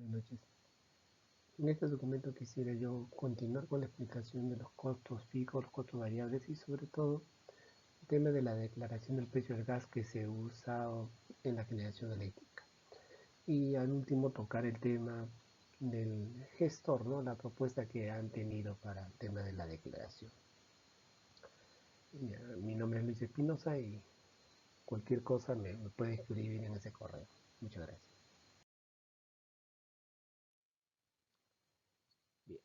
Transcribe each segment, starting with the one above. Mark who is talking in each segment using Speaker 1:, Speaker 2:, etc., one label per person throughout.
Speaker 1: buenas noches. En este documento quisiera yo continuar con la explicación de los costos fijos, los costos variables y sobre todo el tema de la declaración del precio del gas que se usa en la generación eléctrica. Y al último tocar el tema del gestor, ¿no? La propuesta que han tenido para el tema de la declaración. Mi nombre es Luis Espinosa y cualquier cosa me puede escribir en ese correo. Muchas gracias. Bien.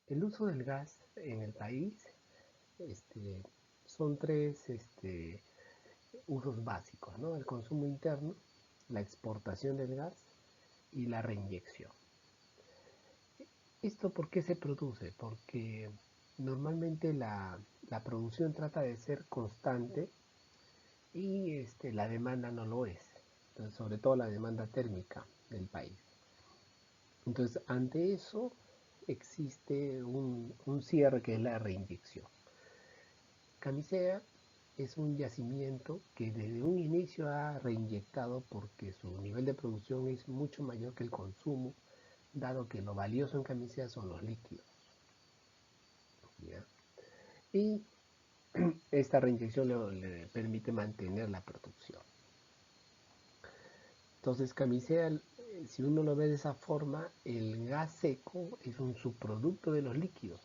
Speaker 1: El uso del gas en el país son tres usos básicos, ¿no? El consumo interno, la exportación del gas y la reinyección. ¿Esto por qué se produce? Porque normalmente la producción trata de ser constante y la demanda no lo es. Entonces, sobre todo la demanda térmica del país. Entonces, ante eso existe un cierre que es la reinyección. Camisea es un yacimiento que desde un inicio ha reinyectado porque su nivel de producción es mucho mayor que el consumo, dado que lo valioso en Camisea son los líquidos. ¿Ya? Y esta reinyección le permite mantener la producción. Entonces Camisea, si uno lo ve de esa forma, el gas seco es un subproducto de los líquidos.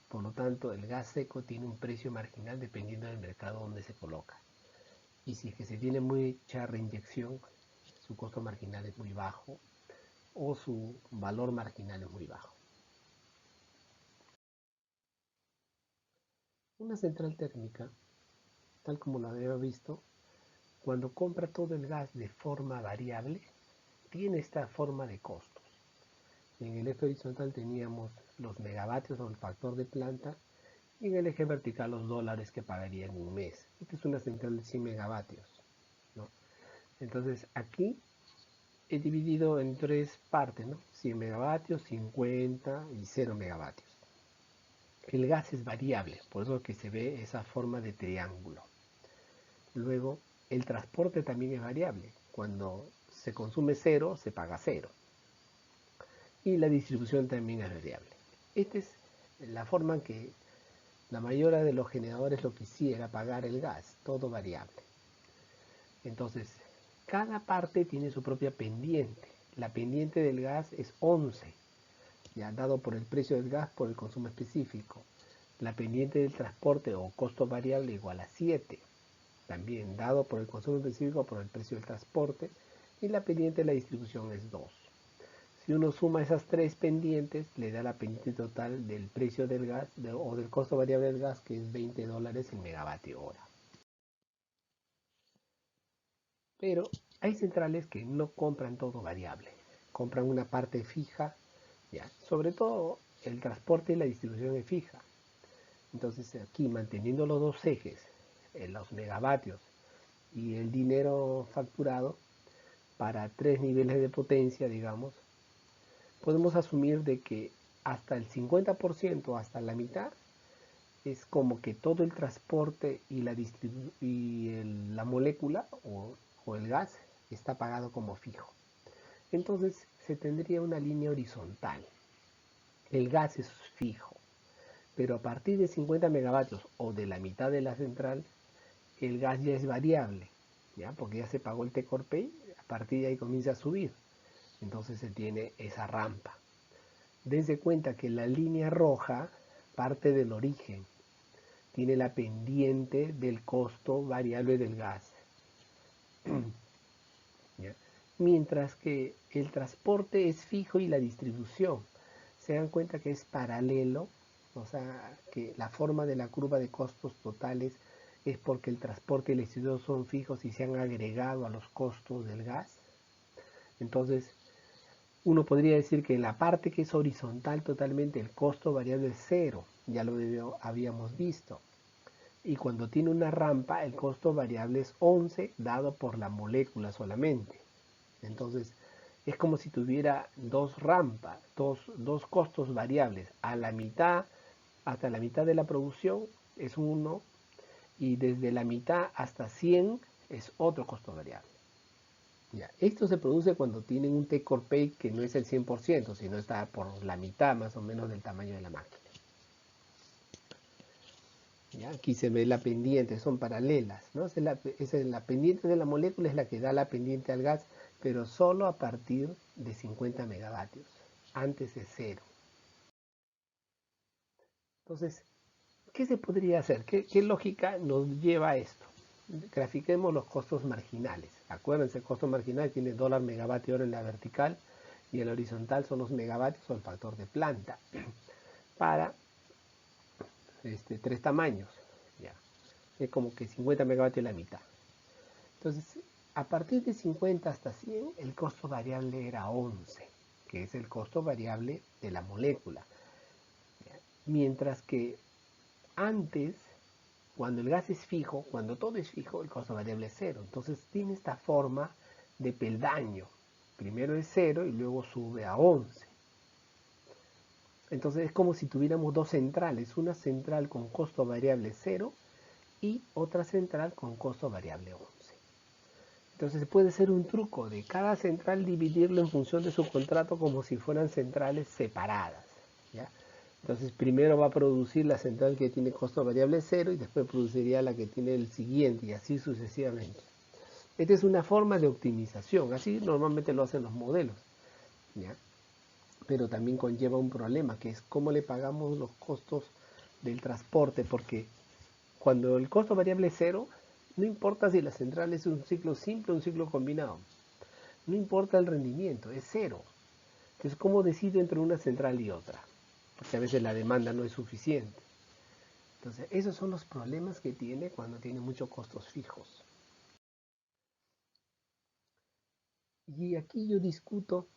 Speaker 1: Por lo tanto, el gas seco tiene un precio marginal dependiendo del mercado donde se coloca. Y si es que se tiene mucha reinyección, su costo marginal es muy bajo o su valor marginal es muy bajo. Una central térmica, tal como la había visto, cuando compra todo el gas de forma variable, tiene esta forma de costos. En el eje horizontal teníamos los megavatios o el factor de planta y en el eje vertical los dólares que pagaría en un mes. Esta es una central de 100 megavatios, ¿no? Entonces aquí he dividido en tres partes, ¿no? 100 megavatios, 50 y 0 megavatios. El gas es variable, por eso que se ve esa forma de triángulo. Luego, el transporte también es variable. Cuando se consume 0, se paga 0. Y la distribución también es variable. Esta es la forma en que la mayoría de los generadores lo quisiera pagar el gas, todo variable. Entonces, cada parte tiene su propia pendiente. La pendiente del gas es 11, ya dado por el precio del gas por el consumo específico. La pendiente del transporte o costo variable igual a 7, también dado por el consumo específico por el precio del transporte. Y la pendiente de la distribución es 2. Si uno suma esas tres pendientes, le da la pendiente total del precio del gas o del costo variable del gas, que es $20 el megavatio hora. Pero hay centrales que no compran todo variable, compran una parte fija, ¿ya? Sobre todo el transporte y la distribución es fija. Entonces aquí manteniendo los dos ejes, los megavatios y el dinero facturado para tres niveles de potencia, digamos, podemos asumir de que hasta el 50%, hasta la mitad, es como que todo el transporte y la molécula o el gas está pagado como fijo. Entonces se tendría una línea horizontal. El gas es fijo, pero a partir de 50 megavatios o de la mitad de la central, el gas ya es variable, ¿ya? Porque ya se pagó el T-Corpay, a partir de ahí comienza a subir. Entonces se tiene esa rampa. Dense cuenta que la línea roja parte del origen, tiene la pendiente del costo variable del gas. ¿Ya? Mientras que el transporte es fijo y la distribución, se dan cuenta que es paralelo, o sea, que la forma de la curva de costos totales es porque el transporte y la distribución son fijos y se han agregado a los costos del gas. Entonces, uno podría decir que en la parte que es horizontal totalmente el costo variable es 0, ya lo habíamos visto. Y cuando tiene una rampa, el costo variable es 11, dado por la molécula solamente. Entonces, es como si tuviera dos rampas, dos costos variables. A la mitad, hasta la mitad de la producción es 1, y desde la mitad hasta 100 es otro costo variable. Ya, esto se produce cuando tienen un take or pay que no es el 100%, sino está por la mitad más o menos del tamaño de la máquina. ¿Ya? Aquí se ve la pendiente, son paralelas, ¿no? La pendiente de la molécula es la que da la pendiente al gas, pero solo a partir de 50 megavatios, antes de cero. Entonces, ¿qué se podría hacer? ¿Qué lógica nos lleva a esto? Grafiquemos los costos marginales. Acuérdense, el costo marginal tiene dólar megavatio hora en la vertical y en la horizontal son los megavatios o el factor de planta para tres tamaños. ¿Ya? Es como que 50 megavatios la mitad. Entonces, a partir de 50 hasta 100, el costo variable era 11, que es el costo variable de la molécula. ¿Ya? Mientras que antes, cuando el gas es fijo, cuando todo es fijo, el costo variable es cero. Entonces tiene esta forma de peldaño. Primero es 0 y luego sube a 11. Entonces es como si tuviéramos dos centrales, una central con costo variable 0 y otra central con costo variable 11. Entonces puede ser un truco de cada central dividirlo en función de su contrato como si fueran centrales separadas. ¿Ya? Entonces primero va a producir la central que tiene costo variable 0 y después produciría la que tiene el siguiente y así sucesivamente. Esta es una forma de optimización, así normalmente lo hacen los modelos. ¿Ya? Pero también conlleva un problema que es cómo le pagamos los costos del transporte, porque cuando el costo variable es 0, no importa si la central es un ciclo simple o un ciclo combinado. No importa el rendimiento, es 0. Entonces, ¿cómo decido entre una central y otra? Porque a veces la demanda no es suficiente. Entonces, esos son los problemas que tiene cuando tiene muchos costos fijos. Y aquí yo discuto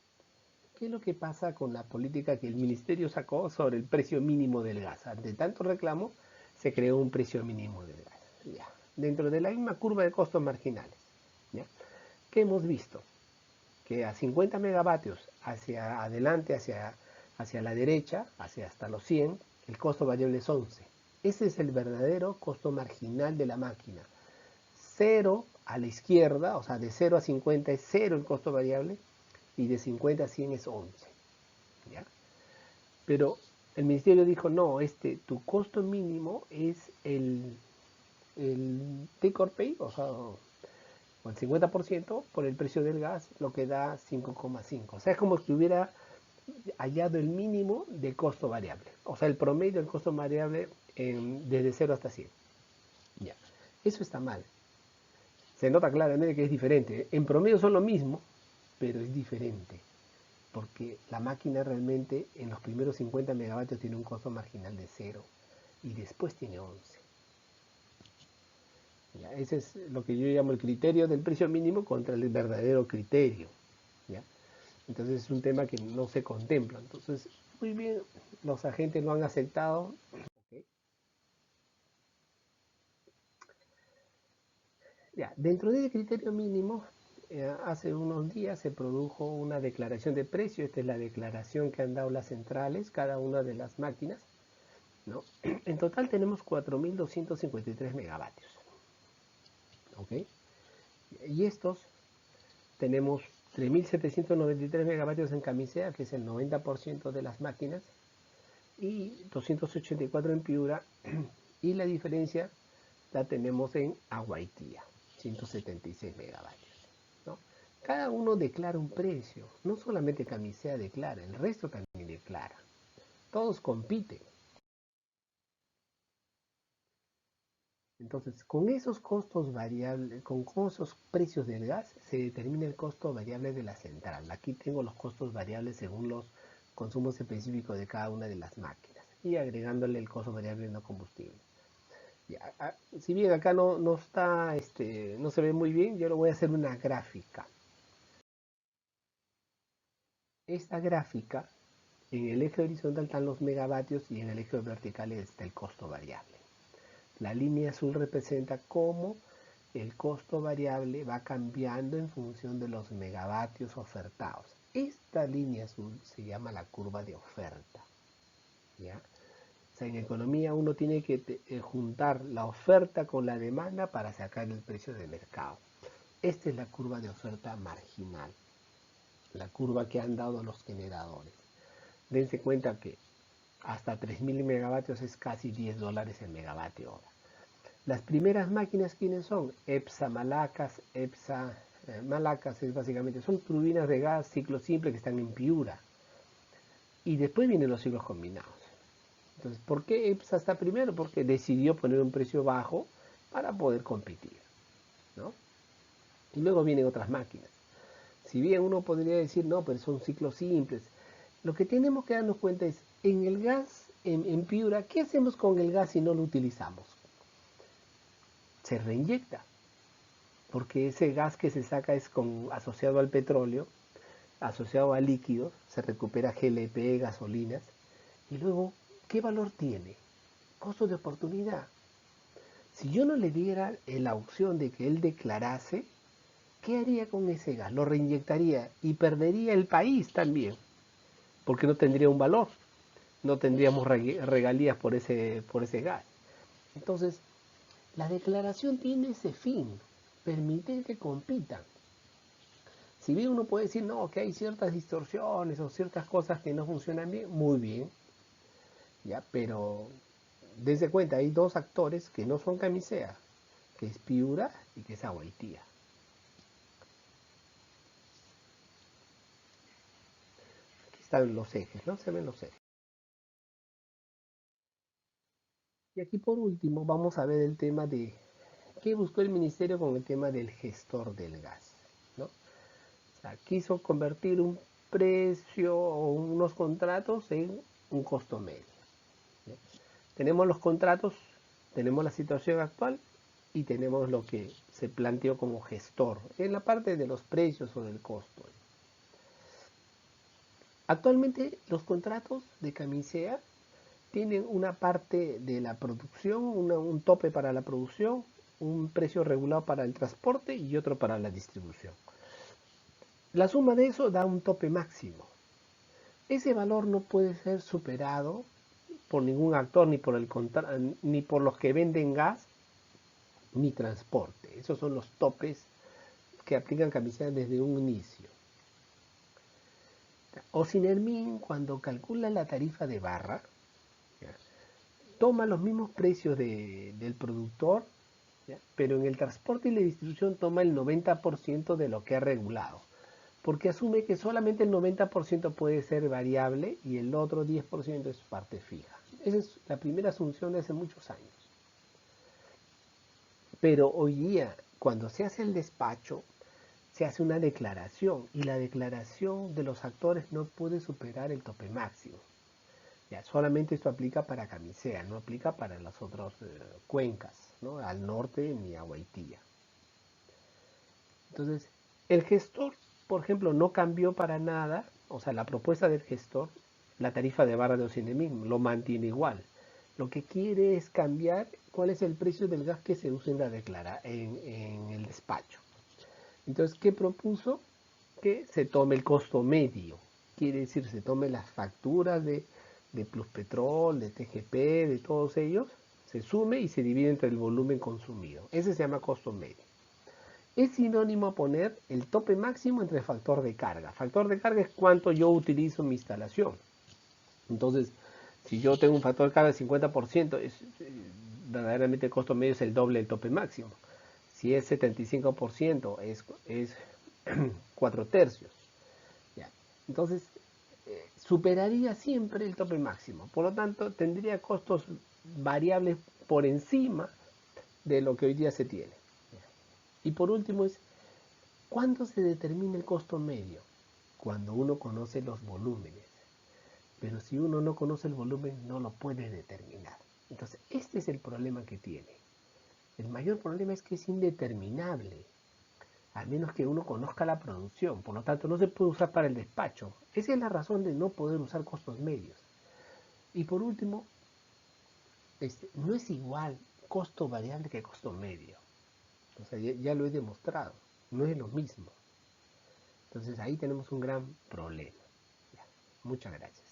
Speaker 1: qué es lo que pasa con la política que el ministerio sacó sobre el precio mínimo del gas. Ante tanto reclamo, se creó un precio mínimo del gas. Ya. Dentro de la misma curva de costos marginales. ¿Ya? ¿Qué hemos visto? Que a 50 megavatios hacia adelante, hacia la derecha, hacia hasta los 100, el costo variable es 11. Ese es el verdadero costo marginal de la máquina. 0 a la izquierda, o sea, de 0 a 50 es 0 el costo variable y de 50 a 100 es 11. ¿Ya? Pero el ministerio dijo, no, tu costo mínimo es el take or pay, o sea, o el 50% por el precio del gas, lo que da 5,5. O sea, es como si hubiera hallado el mínimo del costo variable. O sea, el promedio del costo variable desde 0 hasta 100. Ya. Eso está mal. Se nota claramente que es diferente. En promedio son lo mismo, pero es diferente. Porque la máquina realmente en los primeros 50 megavatios tiene un costo marginal de 0 y después tiene 11. ¿Ya? Ese es lo que yo llamo el criterio del precio mínimo contra el verdadero criterio. ¿Ya? Entonces es un tema que no se contempla. Entonces, muy bien, los agentes lo han aceptado. ¿Okay? Ya, dentro del criterio mínimo, hace unos días se produjo una declaración de precio. Esta es la declaración que han dado las centrales, cada una de las máquinas. ¿No? En total tenemos 4.253 megavatios. ¿Okay? Y estos tenemos 3.793 megavatios en camisea, que es el 90% de las máquinas, y 284 en Piura, y la diferencia la tenemos en Aguaitía, 176 megavatios. ¿No? Cada uno declara un precio, no solamente camisea declara, el resto también declara. Todos compiten. Entonces, con esos costos variables, con esos precios del gas, se determina el costo variable de la central. Aquí tengo los costos variables según los consumos específicos de cada una de las máquinas y agregándole el costo variable no combustible. Ya, si bien acá no está, no se ve muy bien, yo lo voy a hacer una gráfica. Esta gráfica, en el eje horizontal están los megavatios y en el eje vertical está el costo variable. La línea azul representa cómo el costo variable va cambiando en función de los megavatios ofertados. Esta línea azul se llama la curva de oferta. ¿Ya? O sea, en economía uno tiene que juntar la oferta con la demanda para sacar el precio de mercado. Esta es la curva de oferta marginal, la curva que han dado los generadores. Dense cuenta que hasta 3.000 megavatios es casi $10 el megavatio hora. Las primeras máquinas, ¿quiénes son? EPSA Malacas, Malacas es básicamente, son turbinas de gas ciclo simple que están en Piura. Y después vienen los ciclos combinados. Entonces, ¿por qué EPSA está primero? Porque decidió poner un precio bajo para poder competir, ¿no? Y luego vienen otras máquinas. Si bien uno podría decir, no, pero son ciclos simples, lo que tenemos que darnos cuenta es, en el gas, en Piura, ¿qué hacemos con el gas si no lo utilizamos? Se reinyecta, porque ese gas que se saca es asociado al petróleo, asociado a líquidos, se recupera GLP, gasolinas, y luego, ¿qué valor tiene? Costo de oportunidad. Si yo no le diera la opción de que él declarase, ¿qué haría con ese gas? Lo reinyectaría y perdería el país también, porque no tendría un valor, no tendríamos regalías por ese gas. Entonces, la declaración tiene ese fin, permitir que compitan. Si bien uno puede decir, no, que hay ciertas distorsiones o ciertas cosas que no funcionan bien, muy bien, ya, pero desde cuenta, hay dos actores que no son Camisea, que es Piura y que es Agüitía. Aquí están los ejes, ¿no? Se ven los ejes. Y aquí por último vamos a ver el tema de qué buscó el ministerio con el tema del gestor del gas, ¿no? O sea, quiso convertir un precio o unos contratos en un costo medio, ¿no? Tenemos los contratos, tenemos la situación actual y tenemos lo que se planteó como gestor en la parte de los precios o del costo. Actualmente los contratos de Camisea tienen una parte de la producción, un tope para la producción, un precio regulado para el transporte y otro para la distribución. La suma de eso da un tope máximo. Ese valor no puede ser superado por ningún actor, ni por los que venden gas, ni transporte. Esos son los topes que aplican Camisea desde un inicio. Ocinermin, cuando calcula la tarifa de barra, ¿ya?, toma los mismos precios del productor, ¿ya?, pero en el transporte y la distribución toma el 90% de lo que ha regulado, porque asume que solamente el 90% puede ser variable y el otro 10% es parte fija. Esa es la primera asunción de hace muchos años. Pero hoy día, cuando se hace el despacho, se hace una declaración y la declaración de los actores no puede superar el tope máximo. Ya, solamente esto aplica para Camisea, no aplica para las otras cuencas, ¿no?, al norte ni a Guaitía. Entonces, el gestor, por ejemplo, no cambió para nada, o sea, la propuesta del gestor, la tarifa de barra de Ocinemig lo mantiene igual. Lo que quiere es cambiar cuál es el precio del gas que se usa en el despacho. Entonces, ¿qué propuso? Que se tome el costo medio. Quiere decir, se tome las facturas de Pluspetrol, de TGP, de todos ellos, se sume y se divide entre el volumen consumido. Ese se llama costo medio. Es sinónimo a poner el tope máximo entre factor de carga. Factor de carga es cuánto yo utilizo en mi instalación. Entonces, si yo tengo un factor de carga de 50%, verdaderamente el costo medio es el doble del tope máximo. Si es 75%, es 4 tercios. ¿Ya? Entonces, superaría siempre el tope máximo. Por lo tanto, tendría costos variables por encima de lo que hoy día se tiene. Y por último es, ¿cuándo se determina el costo medio? Cuando uno conoce los volúmenes. Pero si uno no conoce el volumen, no lo puede determinar. Entonces, este es el problema que tiene. El mayor problema es que es indeterminable, al menos que uno conozca la producción. Por lo tanto, no se puede usar para el despacho. Esa es la razón de no poder usar costos medios. Y por último, no es igual costo variable que costo medio. O sea, ya lo he demostrado. No es lo mismo. Entonces ahí tenemos un gran problema. Ya, muchas gracias.